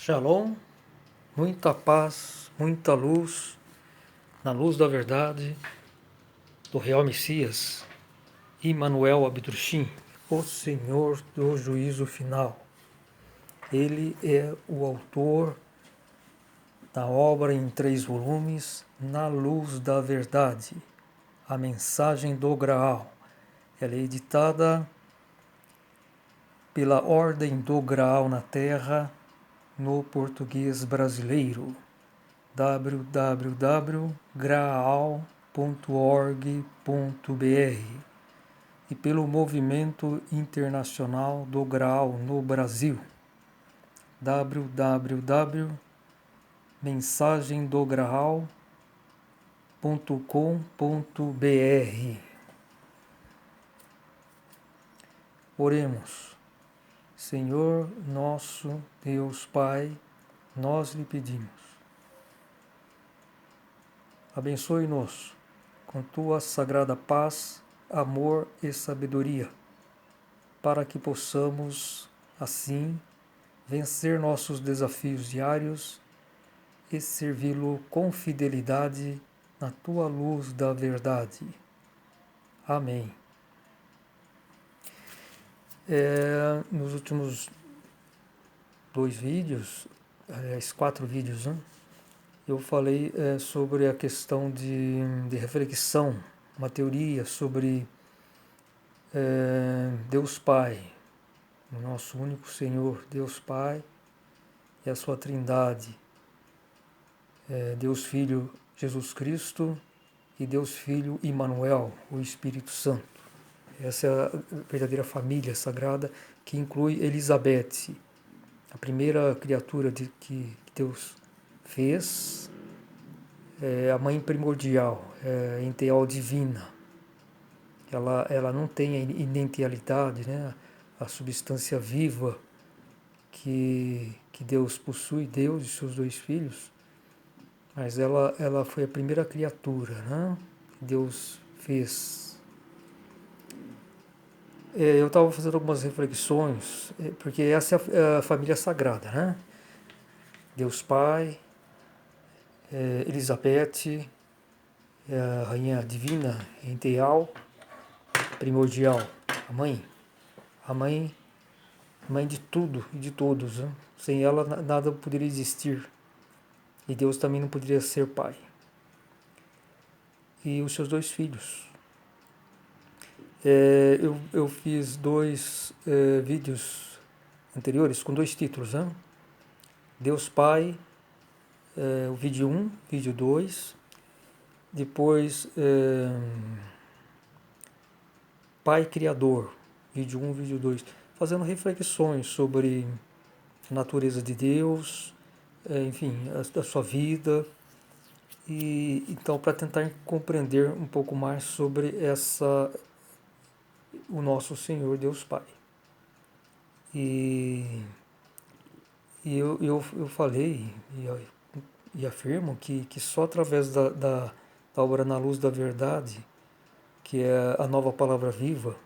Shalom, muita paz, muita luz, na luz da verdade do real Messias, Immanuel Abdrushim, o Senhor do juízo final. Ele é o autor da obra em 3 volumes, Na Luz da Verdade, a Mensagem do Graal. Ela é editada pela Ordem do Graal na Terra, no português brasileiro, www.graal.org.br, e pelo Movimento Internacional do Graal no Brasil, www.mensagemdograal.com.br. Oremos. Senhor nosso Deus Pai, nós lhe pedimos, abençoe-nos com tua sagrada paz, amor e sabedoria, para que possamos, assim, vencer nossos desafios diários e servi-lo com fidelidade na tua luz da verdade. Amém. Nos últimos 2 vídeos, aliás, 4 vídeos, né? Eu falei sobre a questão de reflexão, uma teoria sobre Deus Pai, o nosso único Senhor, Deus Pai e a sua Trindade, Deus Filho Jesus Cristo e Deus Filho Immanuel, o Espírito Santo. Essa é a verdadeira família sagrada que inclui Elizabeth, a primeira criatura que Deus fez, a mãe primordial, enteal divina. Ela não tem a identialidade, né? A substância viva que Deus possui, Deus e seus 2 filhos, mas ela foi a primeira criatura, né? Que Deus fez. Eu estava fazendo algumas reflexões, porque essa é a família sagrada, né? Deus Pai, Elizabeth, a Rainha Divina, Enteal, primordial, a mãe de tudo e de todos, né? Sem ela nada poderia existir, e Deus também não poderia ser Pai. E os seus 2 filhos. Eu fiz 2 vídeos anteriores com 2 títulos, né? Deus Pai, o vídeo 1, vídeo 2, depois Pai Criador, vídeo 1, vídeo 2, fazendo reflexões sobre a natureza de Deus, enfim, a sua vida, e então para tentar compreender um pouco mais sobre o nosso Senhor Deus Pai. E eu falei e afirmo que só através da obra Na Luz da Verdade, que é a nova palavra viva,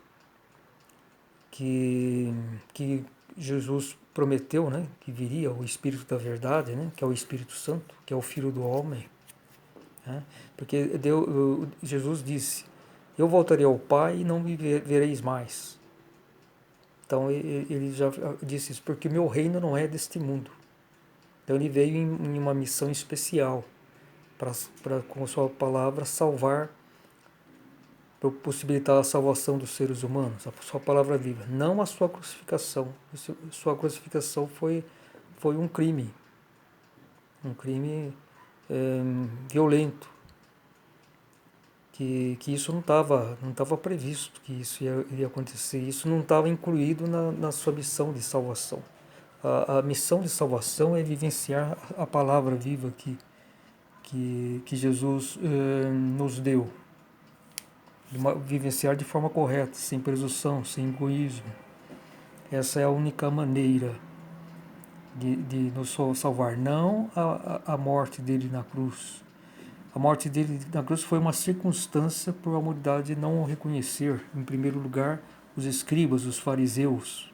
que Jesus prometeu, né, que viria o Espírito da Verdade, né, que é o Espírito Santo, que é o Filho do Homem, né, porque Jesus disse, eu voltarei ao Pai e não me vereis mais. Então ele já disse isso, porque meu reino não é deste mundo. Então ele veio em uma missão especial para com a sua palavra salvar, para possibilitar a salvação dos seres humanos, a sua palavra viva, não a sua crucificação. Sua crucificação foi um crime violento, que isso não estava previsto, que isso iria acontecer, isso não estava incluído na sua missão de salvação. A missão de salvação é vivenciar a palavra viva que Jesus nos deu, vivenciar de forma correta, sem presunção, sem egoísmo. Essa é a única maneira de nos salvar, não a morte dele na cruz. A morte dele na cruz foi uma circunstância por a humanidade não o reconhecer, em primeiro lugar, os escribas, os fariseus.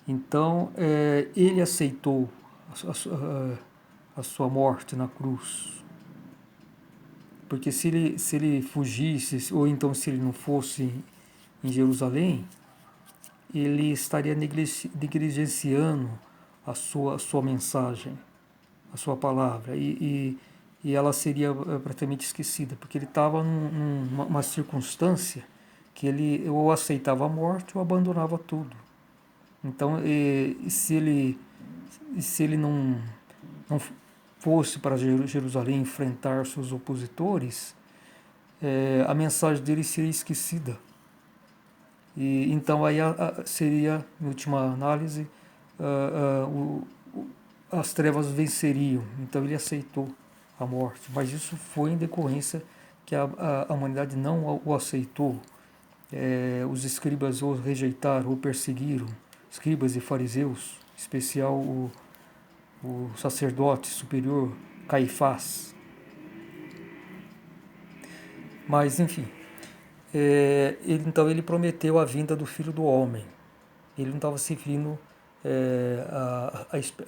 Então, ele aceitou a sua morte na cruz. Porque se ele fugisse, ou então se ele não fosse em Jerusalém, ele estaria negligenciando a sua mensagem, a sua palavra, e ela seria praticamente esquecida, porque ele estava numa circunstância que ele ou aceitava a morte ou abandonava tudo. Então, se ele não fosse para Jerusalém enfrentar seus opositores, a mensagem dele seria esquecida. E então aí seria, em última análise, as trevas venceriam. Então ele aceitou a morte, mas isso foi em decorrência que a humanidade não o aceitou. Os escribas o rejeitaram, o perseguiram, escribas e fariseus, em especial o sacerdote superior Caifás. Mas enfim, então ele prometeu a vinda do Filho do Homem. Ele não estava se referindo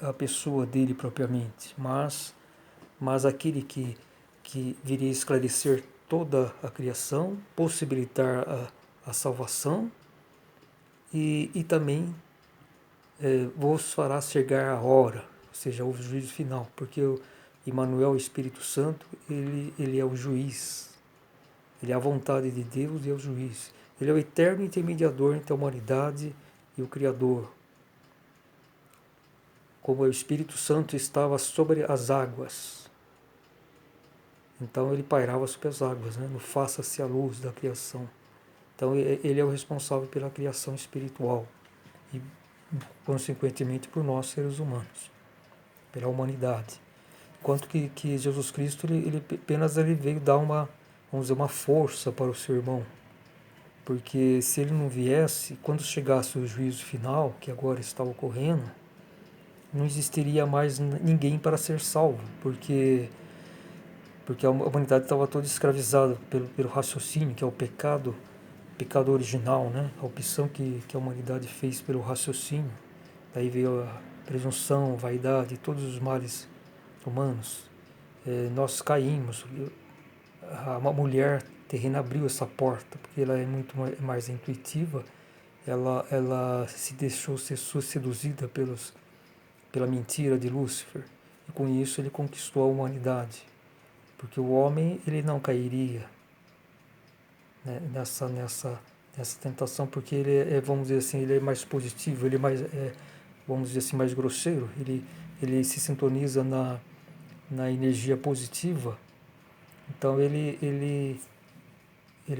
a pessoa dele propriamente, mas aquele que viria esclarecer toda a criação, possibilitar a salvação e também vos fará chegar a hora, ou seja, o juízo final, porque o Emmanuel, o Espírito Santo, ele é o juiz, ele é a vontade de Deus e é o juiz. Ele é o eterno intermediador entre a humanidade e o Criador. Como o Espírito Santo estava sobre as águas, então ele pairava sobre as águas, né? No faça-se a luz da criação. Então ele é o responsável pela criação espiritual e, consequentemente, por nós seres humanos, pela humanidade. Enquanto que Jesus Cristo ele apenas veio dar vamos dizer, uma força para o seu irmão, porque se ele não viesse, quando chegasse o juízo final, que agora está ocorrendo, não existiria mais ninguém para ser salvo, porque a humanidade estava toda escravizada pelo raciocínio, que é o pecado original, né? A opção que a humanidade fez pelo raciocínio. Daí veio a presunção, a vaidade, todos os males humanos. Nós caímos. A mulher terrena abriu essa porta, porque ela é muito mais intuitiva. Ela se deixou ser seduzida pela mentira de Lúcifer. E com isso ele conquistou a humanidade. Porque o homem ele não cairia, né, nessa tentação, porque ele vamos dizer assim, ele é mais positivo, ele é mais, vamos dizer assim, mais grosseiro, ele se sintoniza na energia positiva, então ele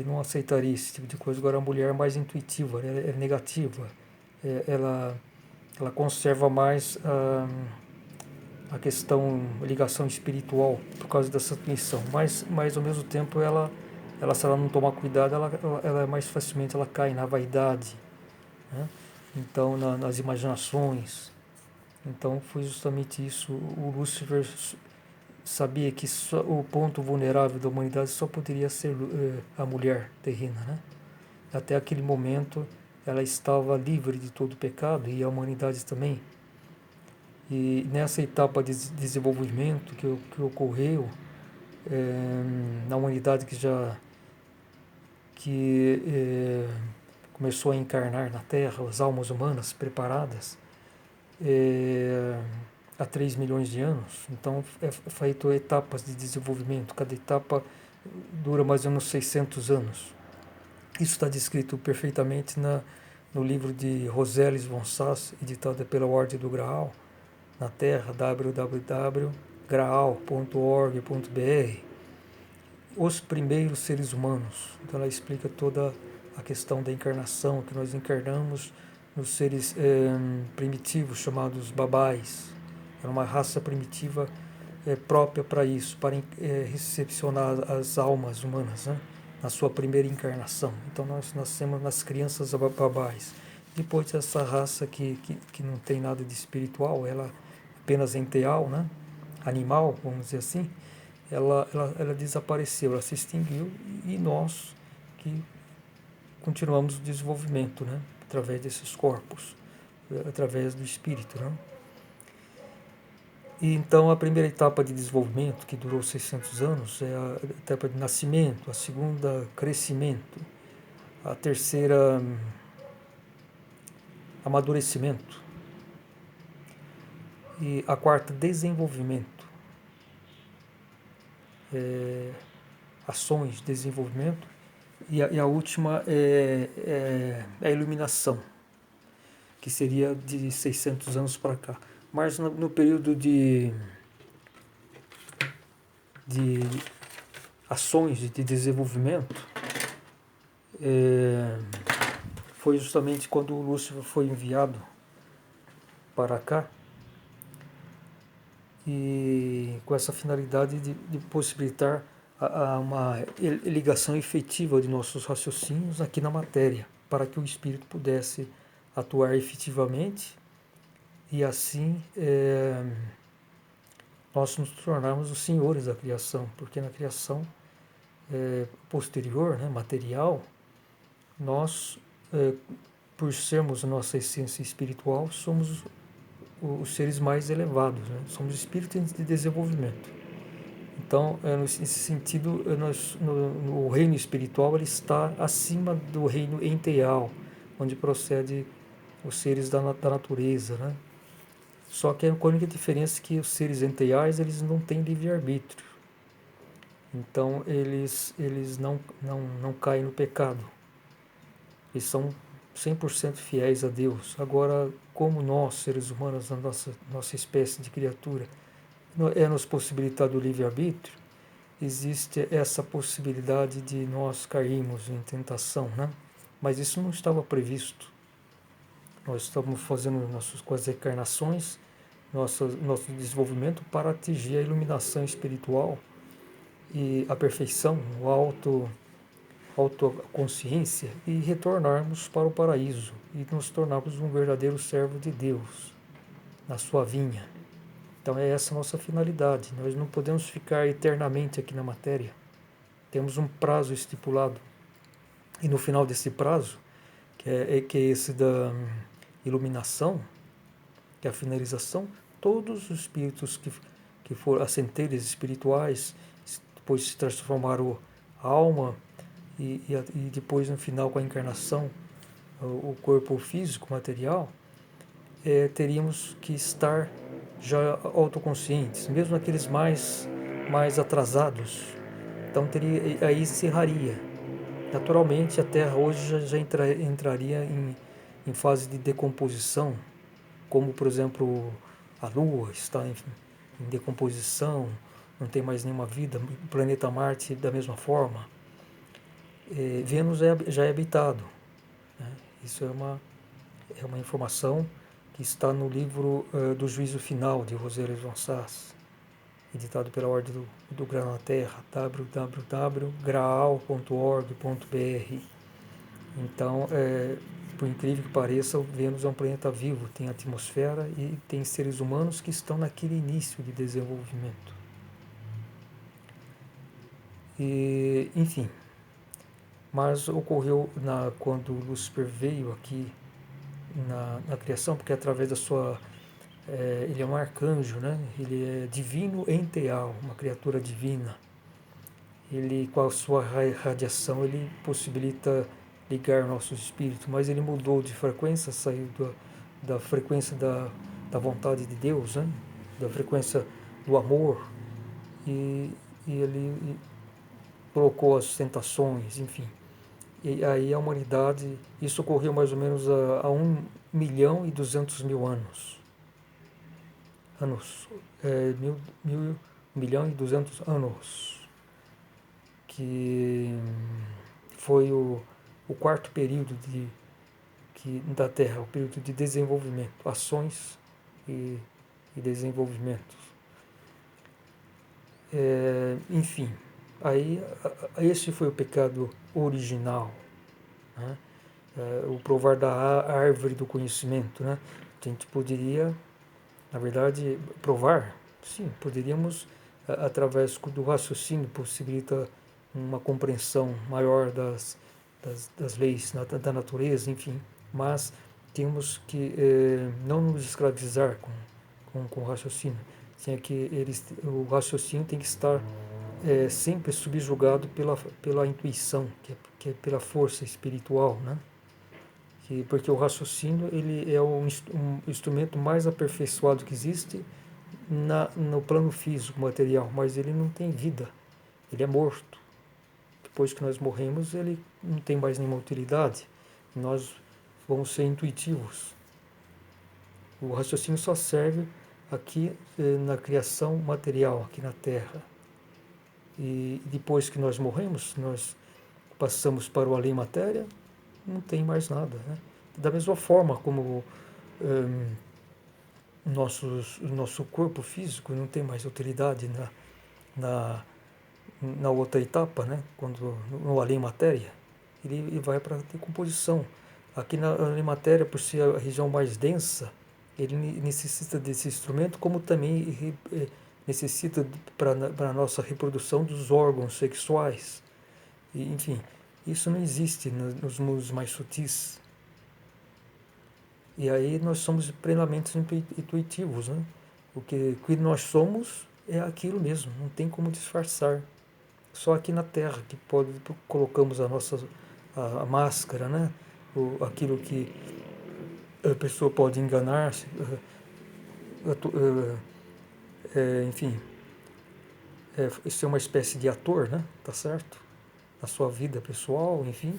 não aceitaria esse tipo de coisa. Agora a mulher é mais intuitiva, ela é negativa, ela conserva mais a questão, a ligação espiritual por causa dessa missão, mas ao mesmo tempo se ela não tomar cuidado, ela mais facilmente ela cai na vaidade, né? Então nas imaginações. Então foi justamente isso. O Lúcifer sabia que o ponto vulnerável da humanidade só poderia ser a mulher terrena, né? Até aquele momento ela estava livre de todo pecado e a humanidade também. E nessa etapa de desenvolvimento que ocorreu na humanidade que começou a encarnar na Terra, as almas humanas preparadas há 3 milhões de anos, então é feito etapas de desenvolvimento, cada etapa dura mais ou menos 600 anos. Isso está descrito perfeitamente no livro de Roselles von Sass, editado pela Ordem do Graal, na Terra, www.graal.org.br, os primeiros seres humanos. Então ela explica toda a questão da encarnação, que nós encarnamos nos seres primitivos chamados babais. Era uma raça primitiva própria para isso, para recepcionar as almas humanas, né? Na sua primeira encarnação. Então nós nascemos nas crianças babais. Depois essa raça que não tem nada de espiritual, ela apenas enteal, né? Animal, vamos dizer assim, ela desapareceu, ela se extinguiu e nós que continuamos o desenvolvimento, né? Através desses corpos. através do espírito, né? E então a primeira etapa de desenvolvimento, que durou 600 anos, é a etapa de nascimento, a segunda, crescimento, a terceira, amadurecimento, e a quarta, desenvolvimento, ações, desenvolvimento, e a última é a iluminação, que seria de 600 anos para cá. Mas no período de ações de desenvolvimento, foi justamente quando o Lúcifer foi enviado para cá, e com essa finalidade de possibilitar uma ligação efetiva de nossos raciocínios aqui na matéria, para que o espírito pudesse atuar efetivamente e assim nós nos tornarmos os senhores da criação, porque na criação posterior, né, material, nós, por sermos a nossa essência espiritual, somos os seres mais elevados, né? Somos espíritos de desenvolvimento. Então, nesse sentido, no reino espiritual ele está acima do reino enteal, onde procede os seres da natureza, né? Só que a única diferença é que os seres enteais eles não têm livre-arbítrio. Então, eles não caem no pecado. Eles são 100% fiéis a Deus. Agora, como nós, seres humanos, a nossa espécie de criatura, é nos possibilitado o livre-arbítrio, existe essa possibilidade de nós cairmos em tentação, né? Mas isso não estava previsto. Nós estamos fazendo com as encarnações, nosso desenvolvimento para atingir a iluminação espiritual e a perfeição, o autoconsciência, e retornarmos para o paraíso e nos tornarmos um verdadeiro servo de Deus na sua vinha. Então é essa a nossa finalidade. Nós não podemos ficar eternamente aqui na matéria. Temos um prazo estipulado. E no final desse prazo, que é esse da iluminação, que é a finalização, todos os espíritos que foram as centelhas espirituais, depois se transformaram a alma, e depois no final com a encarnação, o corpo físico, material, teríamos que estar já autoconscientes, mesmo aqueles mais atrasados. Então aí encerraria. Naturalmente a Terra hoje já entraria em fase de decomposição, como por exemplo a Lua está em decomposição, não tem mais nenhuma vida, o planeta Marte da mesma forma. Vênus já é habitado, né? Isso é uma informação que está no livro do Juízo Final, de Roseli Von Sass, editado pela Ordem do Grau na Terra, www.graal.org.br. Então, por incrível que pareça, o Vênus é um planeta vivo, tem atmosfera e tem seres humanos que estão naquele início de desenvolvimento. E, enfim, mas ocorreu quando Lúcifer veio aqui na criação, porque através da sua... ele é um arcanjo, né? Ele é divino enteal, uma criatura divina. Ele, com a sua radiação, ele possibilita ligar nosso espírito, mas ele mudou de frequência, saiu da frequência da vontade de Deus, né? Da frequência do amor, e ele colocou as tentações, enfim. E aí a humanidade, isso ocorreu mais ou menos há 1.200.000 anos. 1.200.000 anos. Que foi o quarto período da Terra, o período de desenvolvimento, ações e desenvolvimentos. Enfim, aí esse foi o pecado original, né? O provar da árvore do conhecimento, né? A gente poderia, na verdade, provar, sim, poderíamos, através do raciocínio, possibilita uma compreensão maior das leis da natureza, enfim, mas temos que não nos escravizar com o raciocínio. O raciocínio tem que estar sempre subjugado pela intuição, que é pela força espiritual, né? Porque o raciocínio ele é um instrumento mais aperfeiçoado que existe no plano físico, material, mas ele não tem vida, ele é morto. Depois que nós morremos, ele não tem mais nenhuma utilidade. Nós vamos ser intuitivos. O raciocínio só serve aqui na criação material, aqui na Terra. E depois que nós morremos, nós passamos para o além-matéria, não tem mais nada. Né? Da mesma forma como nosso corpo físico não tem mais utilidade na, na outra etapa, né? Quando no além-matéria, ele vai para a decomposição. Aqui na além-matéria, por ser a região mais densa, ele necessita desse instrumento, como também necessita para a nossa reprodução dos órgãos sexuais. E, enfim, isso não existe nos mundos mais sutis. E aí nós somos plenamente intuitivos, né? O que nós somos é aquilo mesmo, não tem como disfarçar. Só aqui na Terra que colocamos a máscara, né? Aquilo que a pessoa pode enganar-se, enfim, ser uma espécie de ator, né? Tá certo? Na sua vida pessoal, enfim,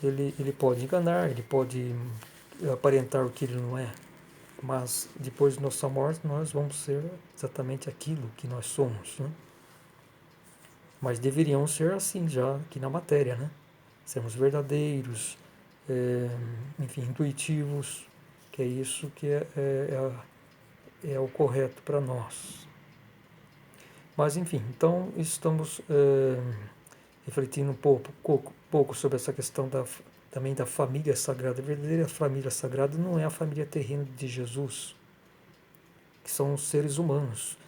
ele pode enganar, ele pode aparentar o que ele não é, mas depois de nossa morte nós vamos ser exatamente aquilo que nós somos, né? Mas deveriam ser assim já aqui na matéria, né? Sermos verdadeiros, enfim, intuitivos, que é isso que é o correto para nós. Mas enfim, então estamos refletindo pouco sobre essa questão também da família sagrada. A verdadeira família sagrada não é a família terrena de Jesus, que são seres humanos.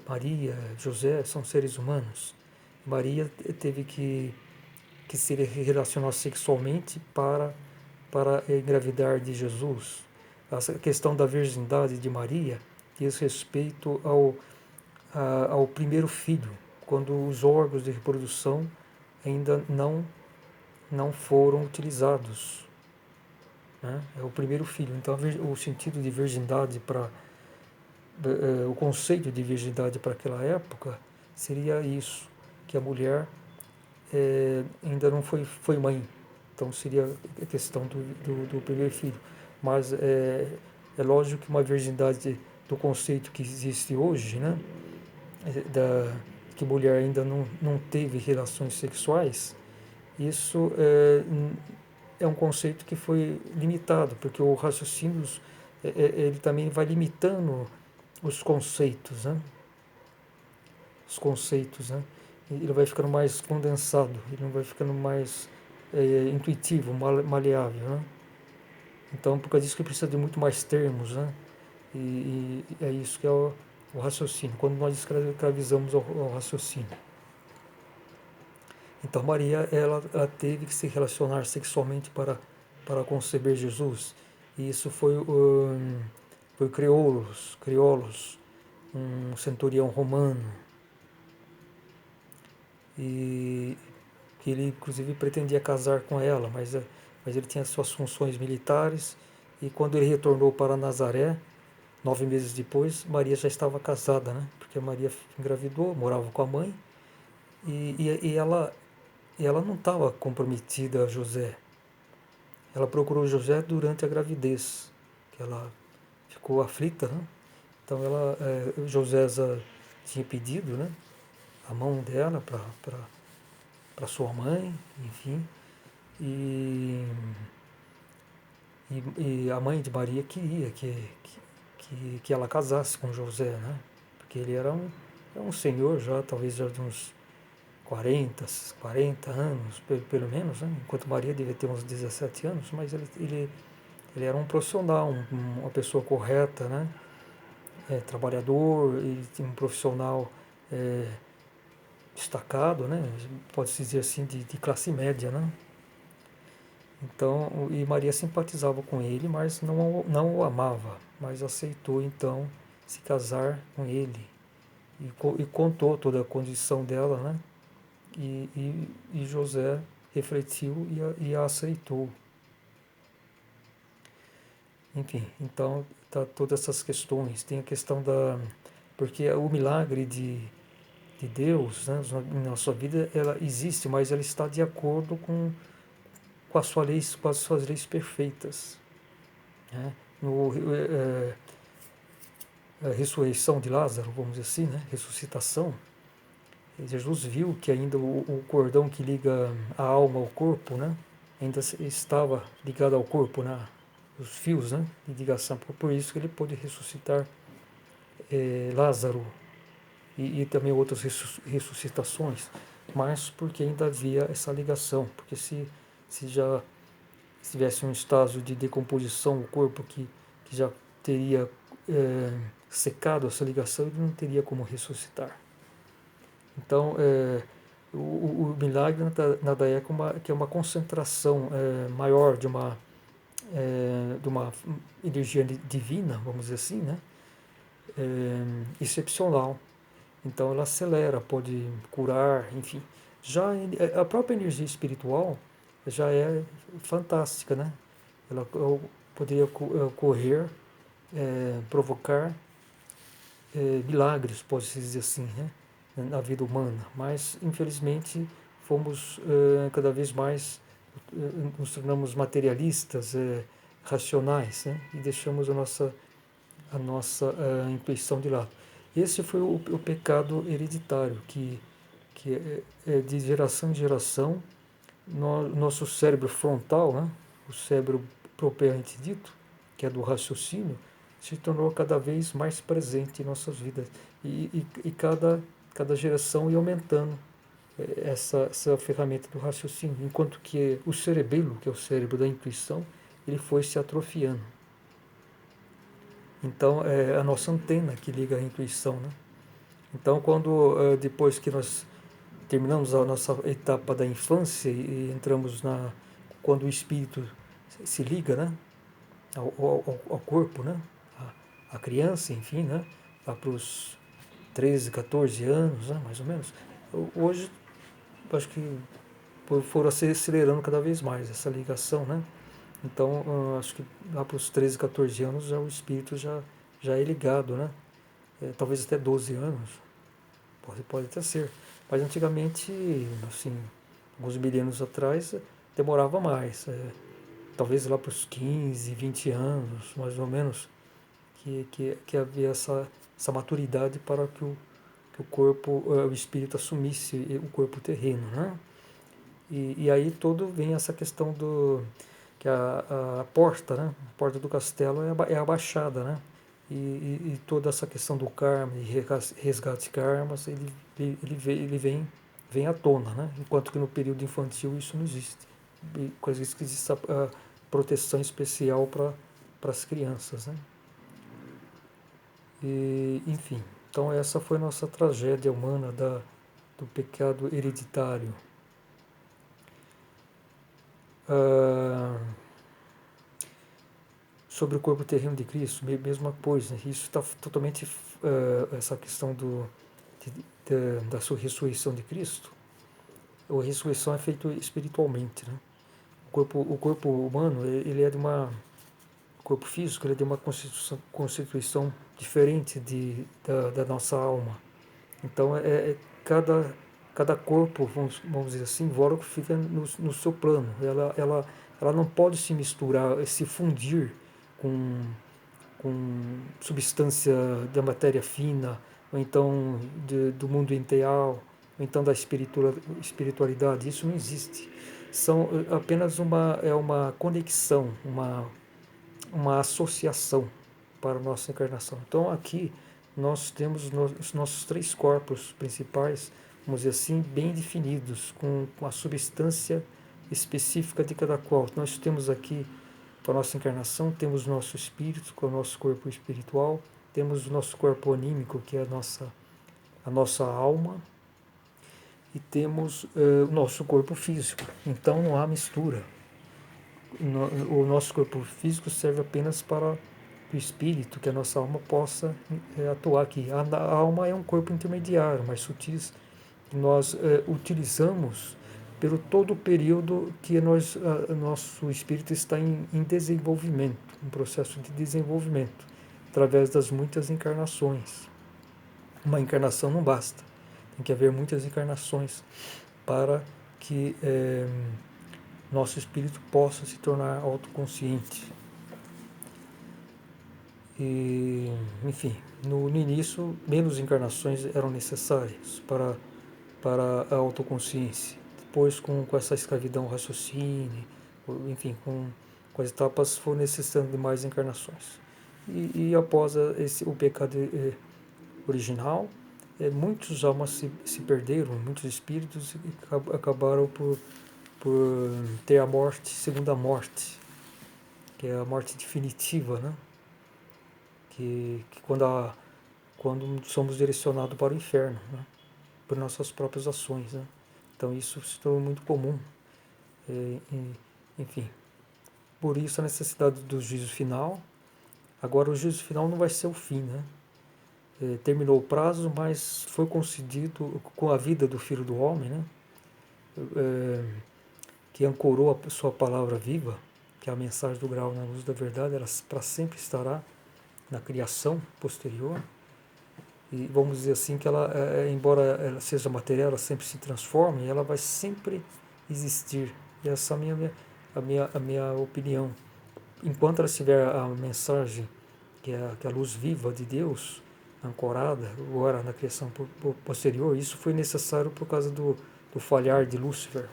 Maria, José são seres humanos. Maria teve que se relacionar sexualmente para engravidar de Jesus. Essa questão da virgindade de Maria diz respeito ao primeiro filho, quando os órgãos de reprodução ainda não foram utilizados. Né? É o primeiro filho. Então, o sentido de virgindade o conceito de virgindade para aquela época seria isso, que a mulher ainda não foi mãe. Então seria a questão do primeiro filho. Mas é lógico que uma virgindade do conceito que existe hoje, né, que mulher ainda não teve relações sexuais, isso é um conceito que foi limitado, porque o raciocínio ele também vai limitando os conceitos, né? Os conceitos, né? Ele vai ficando mais condensado, ele não vai ficando mais intuitivo, maleável, né? Então, por causa disso que precisa de muito mais termos, né? E é isso que é o raciocínio, quando nós escravizamos ao raciocínio. Então, Maria, ela teve que se relacionar sexualmente para conceber Jesus. E isso foi Creolos, um centurião romano, e que ele inclusive pretendia casar com ela, mas ele tinha suas funções militares, e quando ele retornou para Nazaré, 9 meses depois, Maria já estava casada, né? Porque Maria engravidou, morava com a mãe, e ela não estava comprometida a José. Ela procurou José durante a gravidez, que ela ficou aflita, né? Então Josésa tinha pedido, né, a mão dela para sua mãe, enfim, e a mãe de Maria queria que ela casasse com José, né? Porque ele era um senhor já, talvez já de uns 40 anos, pelo menos, né? Enquanto Maria devia ter uns 17 anos, mas ele era um profissional, uma pessoa correta, né? Trabalhador, ele tinha um profissional destacado, né? Pode-se dizer assim, de classe média, né? Então, e Maria simpatizava com ele, mas não o amava, mas aceitou então se casar com ele e contou toda a condição dela, né? E José refletiu e a aceitou. Enfim, então tá todas essas questões. Tem a questão da... Porque o milagre de Deus, né, na sua vida, ela existe, mas ela está de acordo com, com as suas leis perfeitas. Né? No, a ressurreição de Lázaro, vamos dizer assim, né? Ressuscitação, Jesus viu que ainda o cordão que liga a alma ao corpo, né? Ainda estava ligado ao corpo, né? Os fios, né? De ligação. Por isso que ele pôde ressuscitar Lázaro e também outras ressuscitações, mas porque ainda havia essa ligação, porque se já tivesse um estágio de decomposição, o corpo que já teria secado essa ligação, ele não teria como ressuscitar. Então, o milagre nada é que é uma concentração maior de uma energia divina, vamos dizer assim, né? Excepcional. Então ela acelera, pode curar, enfim. Já a própria energia espiritual já é fantástica, né? Ela poderia ocorrer, provocar milagres, pode-se dizer assim, né? Na vida humana. Mas, infelizmente, fomos cada vez mais, nos tornamos materialistas, racionais, né? E deixamos a nossa intuição de lado. Esse foi o pecado hereditário, que é de geração em geração. Nosso cérebro frontal, né, o cérebro propriamente dito, que é do raciocínio, se tornou cada vez mais presente em nossas vidas. E cada geração ia aumentando essa ferramenta do raciocínio, enquanto que o cerebelo, que é o cérebro da intuição, ele foi se atrofiando. Então, é a nossa antena que liga a intuição, né? Então, depois que nós terminamos a nossa etapa da infância e entramos quando o espírito se liga, né, ao corpo, né, a criança, enfim, né, lá para os 13, 14 anos, né, mais ou menos. Hoje, acho que foram acelerando cada vez mais essa ligação, né? Então, acho que lá para os 13, 14 anos já o espírito já é ligado, né? Talvez até 12 anos, pode até ser. Mas antigamente, assim, alguns milênios atrás, demorava mais. Talvez lá para os 15, 20 anos, mais ou menos, que havia essa maturidade para que o corpo, o espírito assumisse o corpo terreno, né? E aí todo vem essa questão que a porta, né? A porta do castelo é abaixada, né? E toda essa questão do karma, de resgate de karmas, ele vem à tona, né? Enquanto que no período infantil isso não existe. Coisa que existe a proteção especial para as crianças, né? E, enfim, então essa foi a nossa tragédia humana do pecado hereditário. Ah, sobre o corpo terreno de Cristo, mesma coisa. Isso está totalmente essa questão da sua ressurreição de Cristo. A ressurreição é feita espiritualmente, né? O corpo humano, ele é de uma o corpo físico, ele é de uma constituição diferente da nossa alma. Então, cada corpo, vamos dizer assim, Vóroco fica no seu plano. Ela não pode se misturar, se fundir com, com substância da matéria fina, ou então do mundo ideal, ou então da espiritualidade. Isso não existe. São apenas uma conexão, uma associação para a nossa encarnação. Então aqui nós temos os nossos três corpos principais, vamos dizer assim, bem definidos, com a substância específica de cada qual. Nós temos aqui, para a nossa encarnação, temos o nosso espírito, que é o nosso corpo espiritual, temos o nosso corpo anímico, que é a nossa alma, e temos o nosso corpo físico. Então não há mistura. o nosso corpo físico serve apenas para o espírito, que a nossa alma possa atuar aqui. A alma é um corpo intermediário, mais sutis, que nós utilizamos pelo todo o período que nosso espírito está em desenvolvimento, um processo de desenvolvimento, através das muitas encarnações. Uma encarnação não basta, tem que haver muitas encarnações para que nosso espírito possa se tornar autoconsciente. E, enfim, no início, menos encarnações eram necessárias para a autoconsciência. Depois, com essa escravidão raciocínio, enfim, com as etapas, foi necessitando de mais encarnações. E após o pecado original, muitos almas se perderam, muitos espíritos acabaram por ter a morte, segunda morte, que é a morte definitiva, né? Que quando somos direcionados para o inferno, né? Por nossas próprias ações, né? Então isso se tornou muito comum. Enfim, por isso a necessidade do juízo final. Agora o juízo final não vai ser o fim, né? Terminou o prazo, mas foi concedido com a vida do Filho do Homem, né? Que ancorou a sua palavra viva, que é a mensagem do grau na luz da verdade, ela para sempre estará na criação posterior. E vamos dizer assim que ela, embora ela seja material, ela sempre se transforma e ela vai sempre existir. E essa é a minha opinião. Enquanto ela tiver a mensagem, que é a luz viva de Deus, ancorada agora na criação posterior, isso foi necessário por causa do falhar de Lúcifer.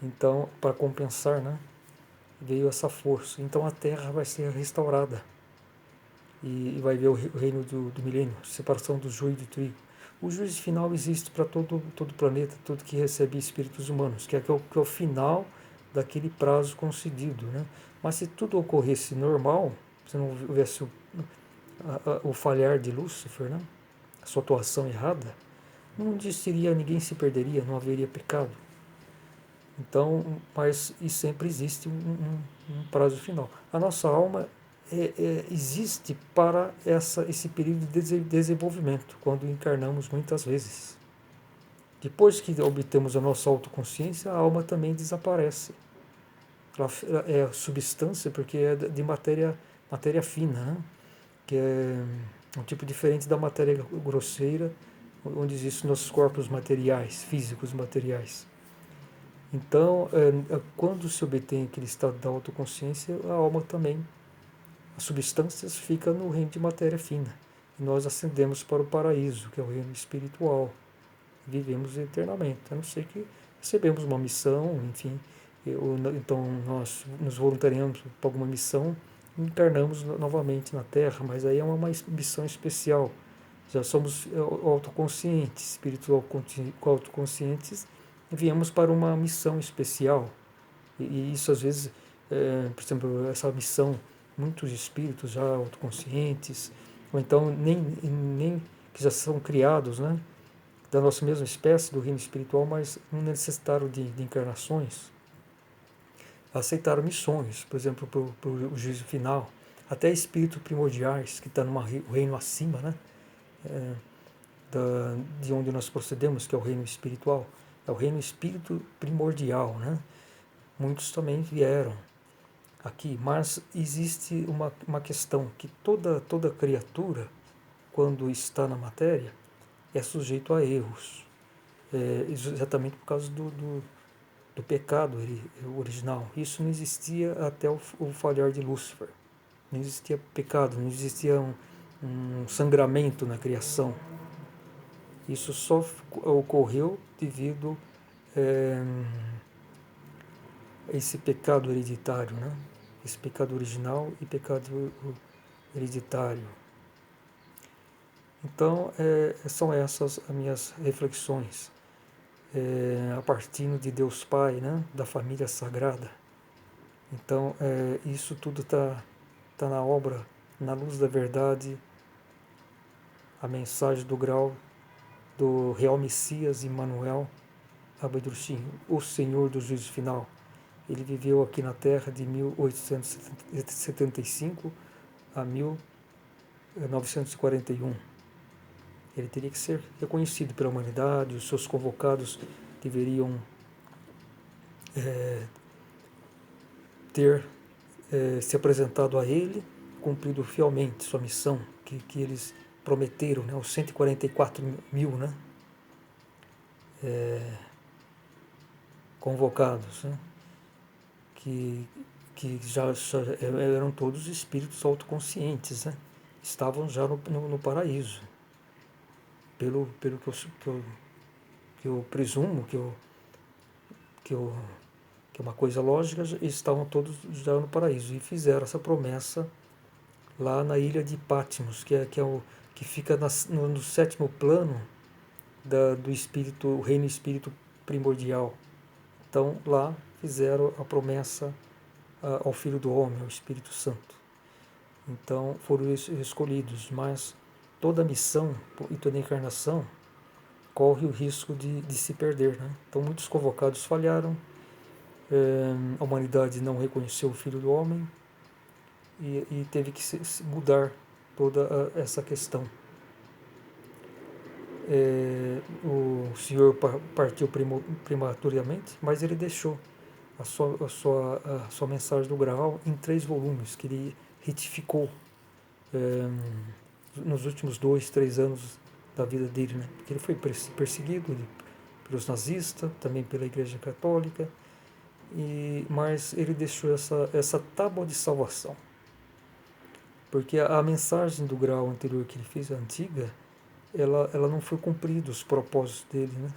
Então, para compensar, né, veio essa força. Então a Terra vai ser restaurada. E vai ver o reino do milênio, separação do joio e do trigo. O juízo final existe para todo o planeta, todo que recebe espíritos humanos, que é o final daquele prazo concedido, né? Mas se tudo ocorresse normal, se não houvesse o falhar de Lúcifer, né? A sua atuação errada, não existiria, ninguém se perderia, não haveria pecado. Então, mas e sempre existe um prazo final. A nossa alma existe para esse período de desenvolvimento, quando encarnamos muitas vezes. Depois que obtemos a nossa autoconsciência, a alma também desaparece. Ela é substância porque é de matéria fina, né? Que é um tipo diferente da matéria grosseira, onde existem nossos corpos materiais, físicos materiais. Então, quando se obtém aquele estado da autoconsciência, a alma também, as substâncias ficam no reino de matéria fina. E nós ascendemos para o paraíso, que é o reino espiritual. Vivemos eternamente, a não ser que recebemos uma missão, enfim, então nós nos voluntariamos para alguma missão e encarnamos novamente na Terra, mas aí é uma missão especial. Já somos autoconscientes, espíritos autoconscientes, e viemos para uma missão especial. E isso às vezes, por exemplo, essa missão, muitos espíritos já autoconscientes, ou então nem que já são criados, né, da nossa mesma espécie, do reino espiritual, mas não necessitaram de encarnações, aceitaram missões, por exemplo, para o juízo final. Até espíritos primordiais, que estão no reino acima, né, de onde nós procedemos, que é o reino espiritual, é o reino espírito primordial, né? Muitos também vieram aqui, mas existe uma questão, que toda criatura, quando está na matéria, é sujeito a erros, exatamente por causa do pecado original. Isso não existia até o falhar de Lúcifer. Não existia pecado, não existia um sangramento na criação. Isso só ocorreu devido a esse pecado hereditário, né? Esse pecado original e pecado hereditário. Então, são essas as minhas reflexões, a partir de Deus Pai, né? Da família sagrada. Então, isso tudo está na obra, na luz da verdade, a mensagem do grau do real Messias Emmanuel Abedrushim, o Senhor do juízo final. Ele viveu aqui na Terra de 1875 a 1941. Ele teria que ser reconhecido pela humanidade, os seus convocados deveriam ter se apresentado a ele, cumprido fielmente sua missão que eles prometeram, né, os 144 mil, né, convocados, né, que já eram todos espíritos autoconscientes, né, estavam já no paraíso. Pelo que eu presumo, que é uma coisa lógica, estavam todos já no paraíso e fizeram essa promessa lá na ilha de Patmos, que fica no sétimo plano do espírito, o reino espírito primordial. Então lá fizeram a promessa ao Filho do Homem, ao Espírito Santo. Então foram escolhidos, mas toda missão e toda encarnação corre o risco de se perder, né? Então muitos convocados falharam, a humanidade não reconheceu o Filho do Homem e teve que se mudar toda essa questão. O Senhor partiu prematuramente, mas ele deixou a sua mensagem do Graal em 3 volumes, que ele retificou nos últimos 2, 3 anos da vida dele, né? Porque ele foi perseguido pelos nazistas, também pela Igreja Católica, mas ele deixou essa tábua de salvação. Porque a mensagem do grau anterior que ele fez, a antiga, ela não foi cumprida, os propósitos dele, né?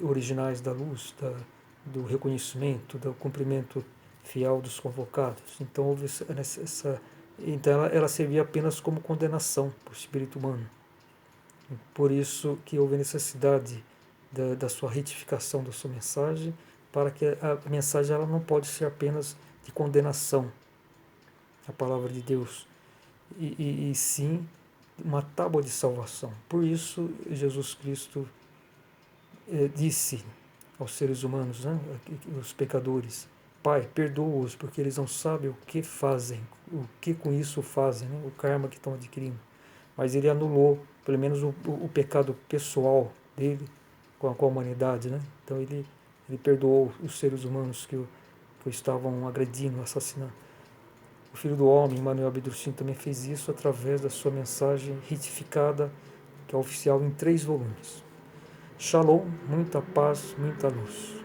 Originais da luz, do reconhecimento, do cumprimento fiel dos convocados. Então houve então ela servia apenas como condenação para o espírito humano. Por isso que houve necessidade da sua retificação da sua mensagem, para que a mensagem ela não pode ser apenas de condenação, a palavra de Deus, e sim uma tábua de salvação. Por isso Jesus Cristo disse aos seres humanos, né, os pecadores: Pai, perdoa-os, porque eles não sabem o que fazem, o que com isso fazem, né, o karma que estão adquirindo. Mas ele anulou, pelo menos, o pecado pessoal dele com a humanidade, né? Então ele perdoou os seres humanos que o estavam agredindo, assassinando. O Filho do Homem, Manuel Abdursim, também fez isso através da sua mensagem retificada, que é oficial em 3 volumes. Shalom, muita paz, muita luz.